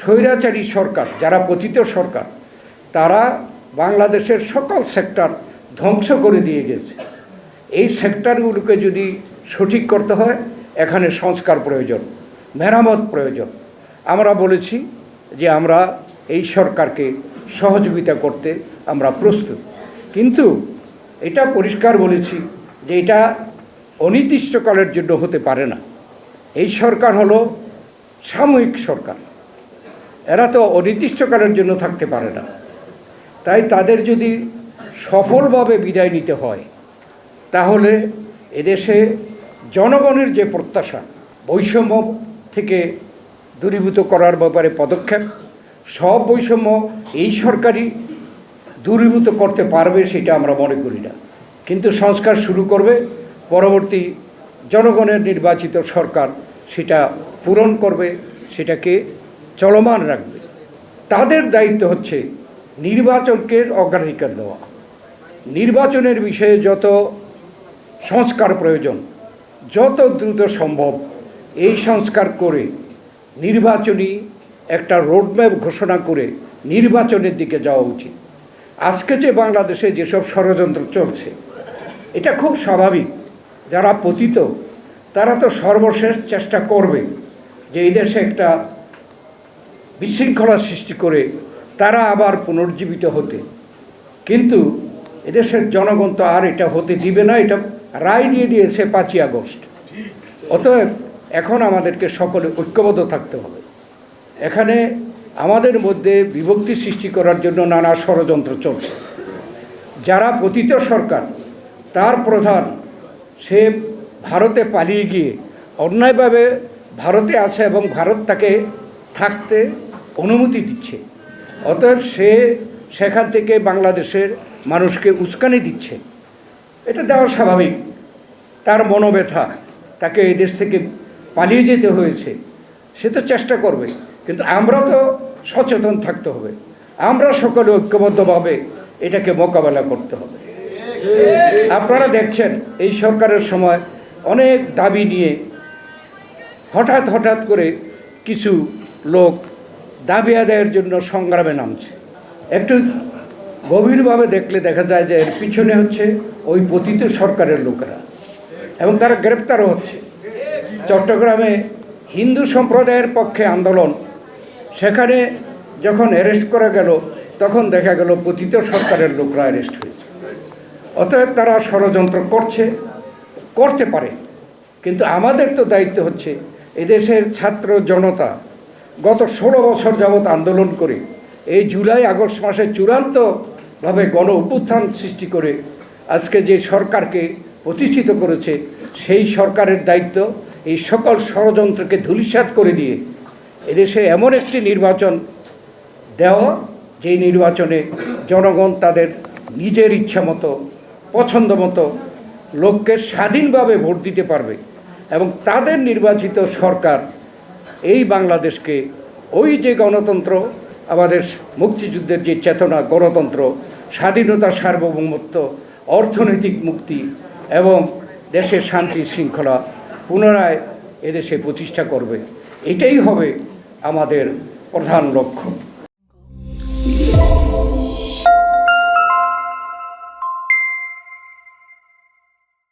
স্বৈরাচারী সরকার, যারা পতিত সরকার, তারা বাংলাদেশের সকল সেক্টর ধ্বংস করে দিয়ে গেছে। এই সেক্টরগুলোকে যদি সঠিক করতে হয়, এখানে সংস্কার প্রয়োজন, মেরামত প্রয়োজন। আমরা বলেছি যে আমরা এই সরকারকে সহযোগিতা করতে আমরা প্রস্তুত, কিন্তু এটা পরিষ্কার বলেছি যে এটা অনির্দিষ্টকালের জন্য হতে পারে না। এই সরকার হলো সাময়িক সরকার, এরা তো অনির্দিষ্টকালের জন্য থাকতে পারে না। তাই তাদের যদি সফলভাবে বিদায় নিতে হয়, তাহলে এদেশে জনগণের যে প্রত্যাশা, বৈষম্য থেকে দূরীভূত করার ব্যাপারে পদক্ষেপ, সব বৈষম্য এই সরকারই দূরীভূত করতে পারবে সেটা আমরা মনে করি না। কিন্তু সংস্কার শুরু করবে, পরবর্তী জনগণের নির্বাচিত সরকার সেটা পূরণ করবে, সেটাকে চলমান রাখবে। তাদের দায়িত্ব হচ্ছে নির্বাচনকে অগ্রাধিকার দেওয়া। নির্বাচনের বিষয়ে যত সংস্কার প্রয়োজন, যত দ্রুত সম্ভব এই সংস্কার করে নির্বাচনী একটা রোডম্যাপ ঘোষণা করে নির্বাচনের দিকে যাওয়া উচিত। আজকে যে বাংলাদেশে যেসব ষড়যন্ত্র চলছে, এটা খুব স্বাভাবিক। যারা পতিত তারা তো সর্বশেষ চেষ্টা করবে যে এই দেশে একটা বিশৃঙ্খলা সৃষ্টি করে তারা আবার পুনর্জীবিত হতে, কিন্তু এদেশের জনগণ তো আর এটা হতে দিবে না। এটা রায় দিয়ে দিয়েছে 5ই আগস্ট। অতএব এখন আমাদেরকে সকলে ঐক্যবদ্ধ থাকতে হবে। এখানে আমাদের মধ্যে বিভক্তি সৃষ্টি করার জন্য নানা ষড়যন্ত্র চলছে। যারা পতিত সরকার, তার প্রধান সে ভারতে পালিয়ে গিয়ে অন্যায়ভাবে ভারতে আছে এবং ভারত তাকে থাকতে অনুমতি দিচ্ছে। অতএব সে সেখান থেকে বাংলাদেশের মানুষকে উস্কানি দিচ্ছে। এটা দেওয়া স্বাভাবিক, তার মনোব্যথা, তাকে এই দেশ থেকে পালিয়ে যেতে হয়েছে, সে তো চেষ্টা করবে। কিন্তু আমরা তো সচেতন থাকতে হবে, আমরা সকলে ঐক্যবদ্ধভাবে এটাকে মোকাবেলা করতে হবে। আপনারা দেখছেন এই সরকারের সময় অনেক দাবি নিয়ে হঠাৎ করে কিছু লোক দাবি আদায়ের জন্য সংগ্রামে নামছে। একটু গভীরভাবে দেখলে দেখা যায় যে এর পিছনে হচ্ছে ওই পতিত সরকারের লোকেরা, এবং তারা গ্রেপ্তারও হচ্ছে। চট্টগ্রামে হিন্দু সম্প্রদায়ের পক্ষে আন্দোলন, সেখানে যখন অ্যারেস্ট করা গেল তখন দেখা গেল পতিত সরকারের লোকরা অ্যারেস্ট হয়েছে। অতএব তারা ষড়যন্ত্র করতে পারে, কিন্তু আমাদের তো দায়িত্ব হচ্ছে এদেশের ছাত্র জনতা গত 16 বছর যাবৎ আন্দোলন করে এই জুলাই আগস্ট মাসে চূড়ান্তভাবে গণ অভ্যুত্থান সৃষ্টি করে আজকে যে সরকারকে প্রতিষ্ঠিত করেছে, সেই সরকারের দায়িত্ব এই সকল ষড়যন্ত্রকে ধূলিসাৎ করে দিয়ে এদেশে এমন একটি নির্বাচন দেওয়া, যেই নির্বাচনে জনগণ তাদের নিজের ইচ্ছা মতো, পছন্দ মতো লোককে স্বাধীনভাবে ভোট দিতে পারবে, এবং তাদের নির্বাচিত সরকার এই বাংলাদেশকে ওই যে গণতন্ত্র, আমাদের মুক্তিযুদ্ধের যে চেতনা, গণতন্ত্র, স্বাধীনতা, সার্বভৌমত্ব, অর্থনৈতিক মুক্তি এবং দেশের শান্তি শৃঙ্খলা পুনরায় এদেশে প্রতিষ্ঠা করবে। এটাই হবে আমাদের প্রধান লক্ষ্য।